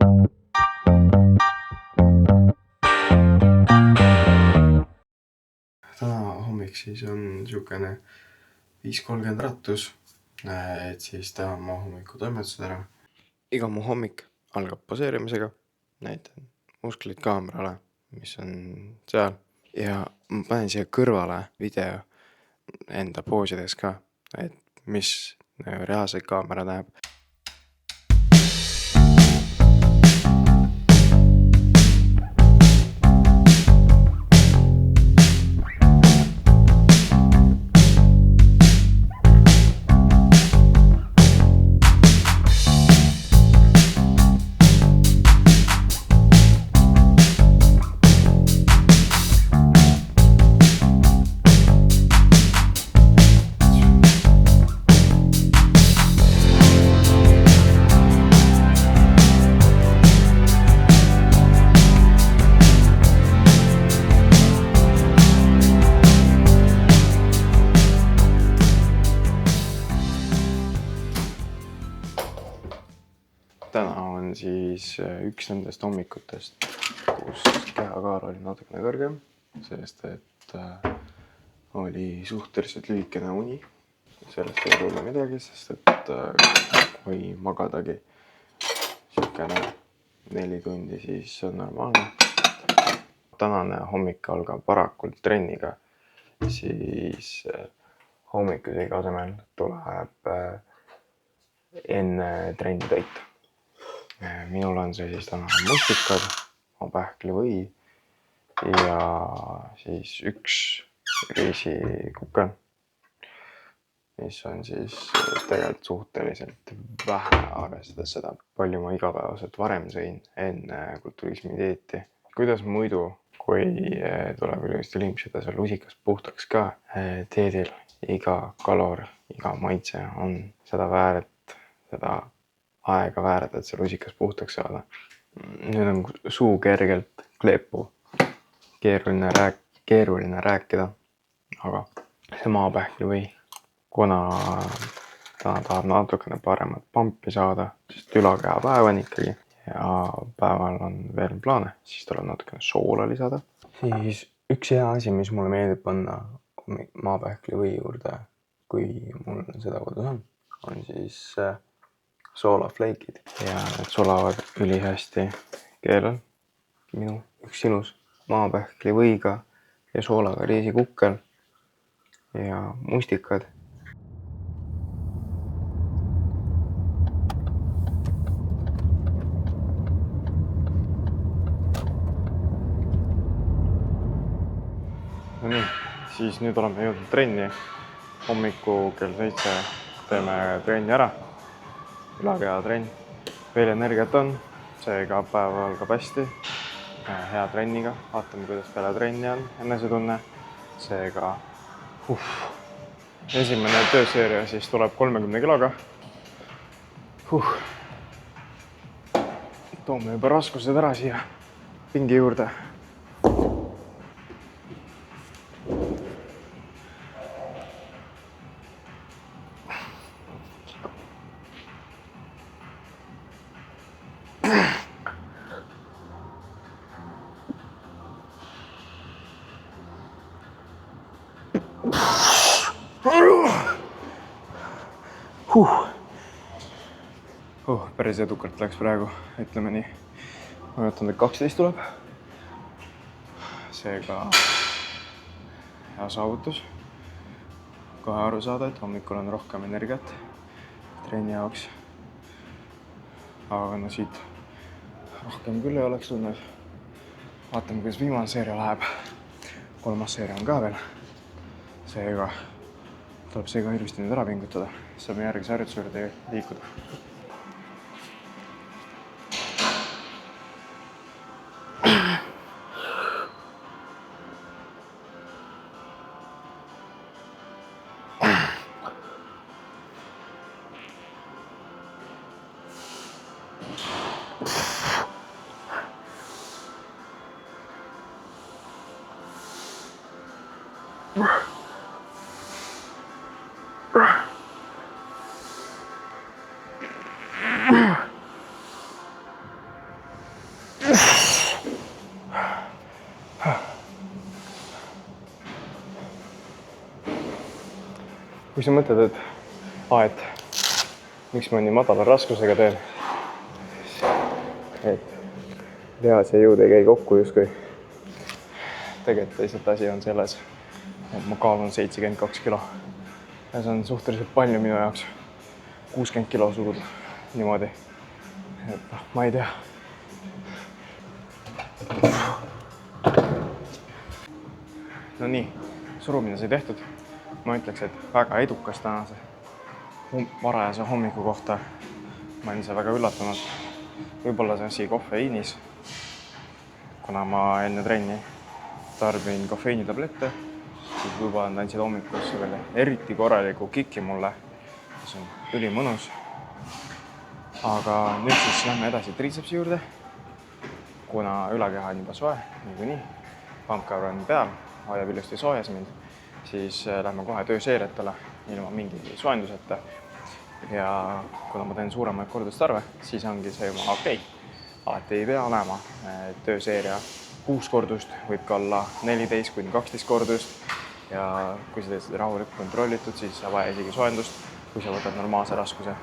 Täna hommik siis on niisugune 5:30 äratus, et siis teha oma hommikutoimetused ära. Iga mu hommik algab poseerimisega, näitan musklid kaamerale, mis on seal, ja ma panen siia kõrvale video enda poosides ka, et mis reaalselt kaamera näeb. Täna on siis üks nendest hommikutest, kus kehakaal oli natukene kõrgem, sest et oli suhteliselt lühikene uni. Sellest ei tule midagi, sest et kui magadagi niisugune 4 tundi, siis on normaalne. Tänane hommik algab varakult trenniga, siis hommikusega asemel tuleb enne trenni toita. Minul on see siis täna mustikad, pähklivõi ja siis üks riisikuke, mis on siis tegelikult suhteliselt vähe, arvestades seda, palju ma igapäevaselt varem sõin enne kulturismi dieeti. Kuidas muidu, kui tuleb ilusti limpsida seal lusikas puhtaks ka, dieedil iga kalor, iga maitse on seda väärt, seda aega väärad, et see lusikas puhtaks saada. Nüüd on suu kergelt kleepu, keeruline rääkida, aga see maapähklivõi, kuna ta tahab natukene paremat pampi saada, sest ülakehapäev on ikkagi ja päeval on veel plaane, siis tuleb natukene soola lisada. Siis üks hea asi, mis mulle meeldib panna maapähklivõi juurde, kui mul seda kodus on siis soolafleikid ja need sulavad ülihästi keelel. Minu üks ilus maapähklivõiga ja soolaga riisikukkel ja mustikad. No nii, siis nüüd oleme jõudnud trenni. Hommiku kell 7 teeme trenni ära. Ülakehatrenn. Veel energiat on, seega päev algab hästi. Hea trenniga, vaatame, kuidas peale trenni on enesetunne. Seega esimene tööseeria siis tuleb 30 kiloga. Toome juba raskused ära siia pingi juurde. Päris edukalt läks praegu, ütleme nii. Ma ootan, et 12 tuleb. Seega hea saavutus. Kohe aru saada, et hommikul on rohkem energiat trenni jaoks. Aga no siit rohkem küll ei oleks tulnud. Vaatame, kuidas viimane seeria läheb. 3. seeria on ka veel. Seega tuleb see ka ilusti nüüd ära pingutada. Saame järgmise harjutuse juurde liikuda. sa mõtled, et miks ma nii madala raskusega teen, et lihas ja jõud ei käi kokku justkui. Tegelikult lihtsalt asi on selles, et ma kaalun 72 kilo ja see on suhteliselt palju minu jaoks 60 kilo suruda niimoodi, et ma ei tea. No nii, surumine sai tehtud. Ma ütleks, et väga edukas tänase varajase hommiku kohta. Ma olen ise väga üllatunud. Võib-olla see asi kofeiinis, kuna ma enne trenni tarbin kofeiinitablette, siis võib-olla nad andsid hommikusse veel eriti korraliku kiki mulle. See on ülimõnus. Aga nüüd siis lähme edasi triitsepsi juurde, kuna ülakeha on juba soe, niikuinii. Pumpcover on peal, hoiab ilusti soojas mind, siis lähme kohe tööseeriatele ilma mingi soojenduseta. Ja kuna ma teen suuremaid kordustarve, siis ongi see juba okei. Alati ei pea olema tööseeria 6 kordust, võib ka olla 14–12 kordust. Ja kui sa teed seda rahulikult kontrollitud, siis sa vaja isegi soojendust, kui sa võtad normaalse raskuse.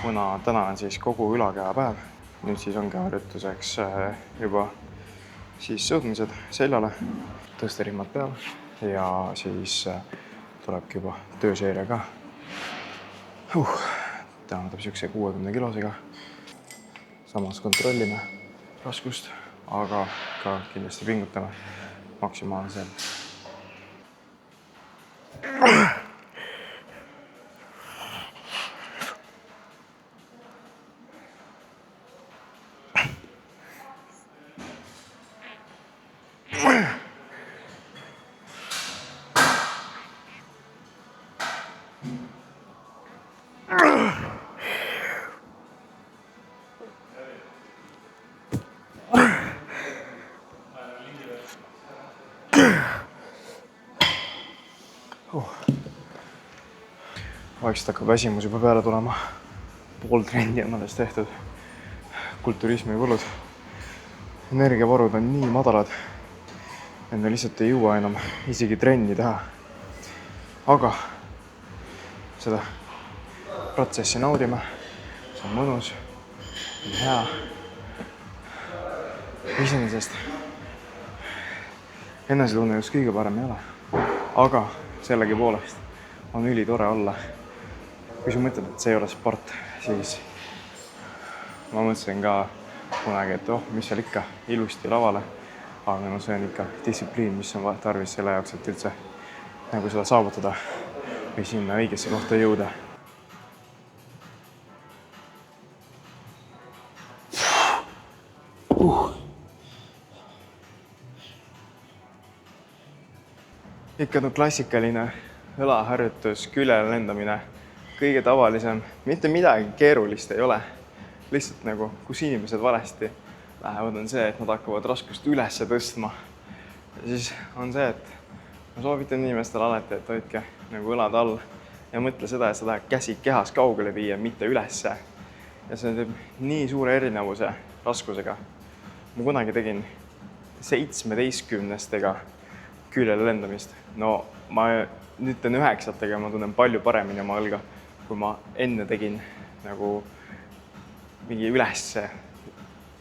Kuna täna on siis kogu ülakeha päev, nüüd siis ongi harjutuseks juba siis sõudmised seljale, tõsterihmad peal ja siis tulebki juba tööseeria ka. Täna tuleb siukse 60 kilosega. Samas kontrollime raskust, aga ka kindlasti pingutame maksimaalselt. Vaikselt hakkab väsimus juba peale tulema. Pool trenni on alles tehtud. Kulturismi võlud. Energiavarud on nii madalad, et me lihtsalt ei jõua enam isegi trenni teha. Aga seda protsessi naudime. See on mõnus, on hea. Iseenesest enesetunne just kõige parem ei ole. Aga sellegi poolest on ülitore olla. Kui sa mõtled, et see ei ole sport, siis ma mõtlesin ka kunagi, et mis seal ikka ilusti lavale. Aga see on ikka distsipliin, mis on tarvis selle jaoks, et üldse nagu seda saavutada või sinna õigesse kohta jõuda. Ikka klassikaline õlaharjutus, küljele lendamine. Kõige tavalisem, mitte midagi keerulist ei ole. Lihtsalt nagu, kus inimesed valesti lähevad, on see, et nad hakkavad raskust ülesse tõstma. Ja siis on see, et ma soovitan inimestele alati, et hoidke nagu õlad all ja mõtle seda, et sa tahad käsi kehas kaugele viia, mitte ülesse. Ja see teeb nii suure erinevuse raskusega. Ma kunagi tegin 17-stega küljele lendamist. No ma nüüd teen 9-tega, ma tunnen palju paremini oma õlga, kui ma enne tegin nagu mingi ülesse,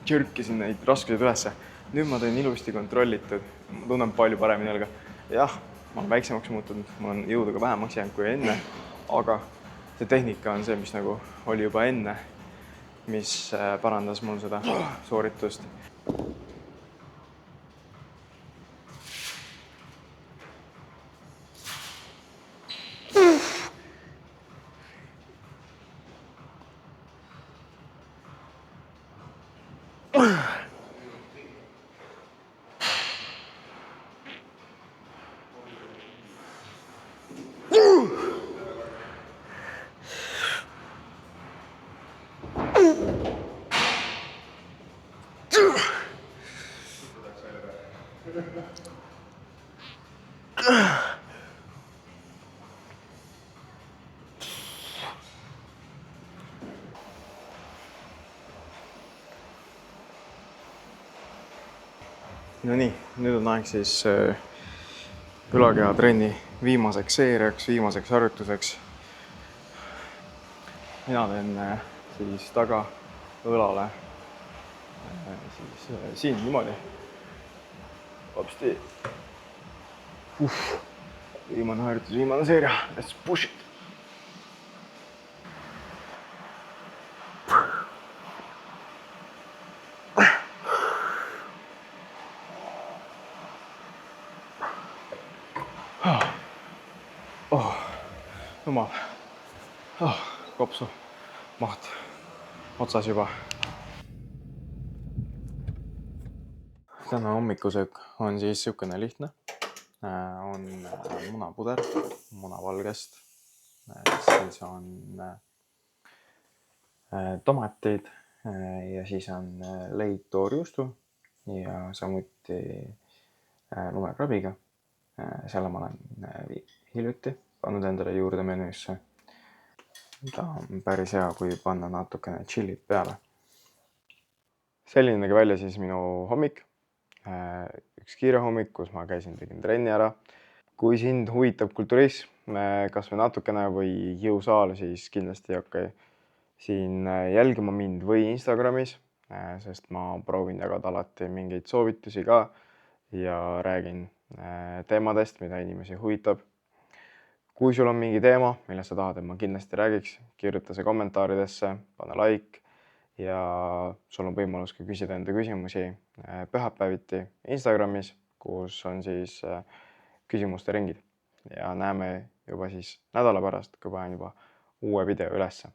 tšürkisin neid raskused ülesse. Nüüd ma teen ilusti kontrollitud, ma tunnen palju paremini õlga. Jah, ma olen väiksemaks muutunud, ma olen jõudu ka vähemaks jäänud kui enne, aga see tehnika on see, mis nagu oli juba enne. mis parandas mul seda sooritust. No nii, nüüd on aeg siis ülakehatrenni viimaseks seeriaks, viimaseks harjutuseks. Mina teen siis taga õlale siis siin niimoodi. Hopsti. Viimane harjutus, viimane seeria. Let's push it. Jumal. Kopsu. Maht. Otsas juba. Täna hommikusöök on siis sükene lihtne. On munapuder munavalgest. Siis on tomatid ja siis on leid toorjuustu ja samuti lumekrabiga. Selle ma olen hiljuti pannud endale juurde menüüsse. Ta on päris hea, kui panna natukene chillit peale. Selline nägi välja siis minu hommik. Üks kiire hommik, kus ma käisin, tegin trenni ära. Kui sind huvitab kulturism, kas või natukene või jõusaal, siis kindlasti hakka siin jälgima mind või Instagramis, sest ma proovin jagada alati mingeid soovitusi ka ja räägin teemadest, mida inimesi huvitab. Kui sul on mingi teema, millest sa tahad, et ma kindlasti räägiks, kirjuta see kommentaaridesse, pane like ja sul on võimalus ka küsida enda küsimusi pühapäeviti Instagramis, kus on siis küsimuste ringid. Ja näeme juba siis nädala pärast, kui panen juba uue video ülesse.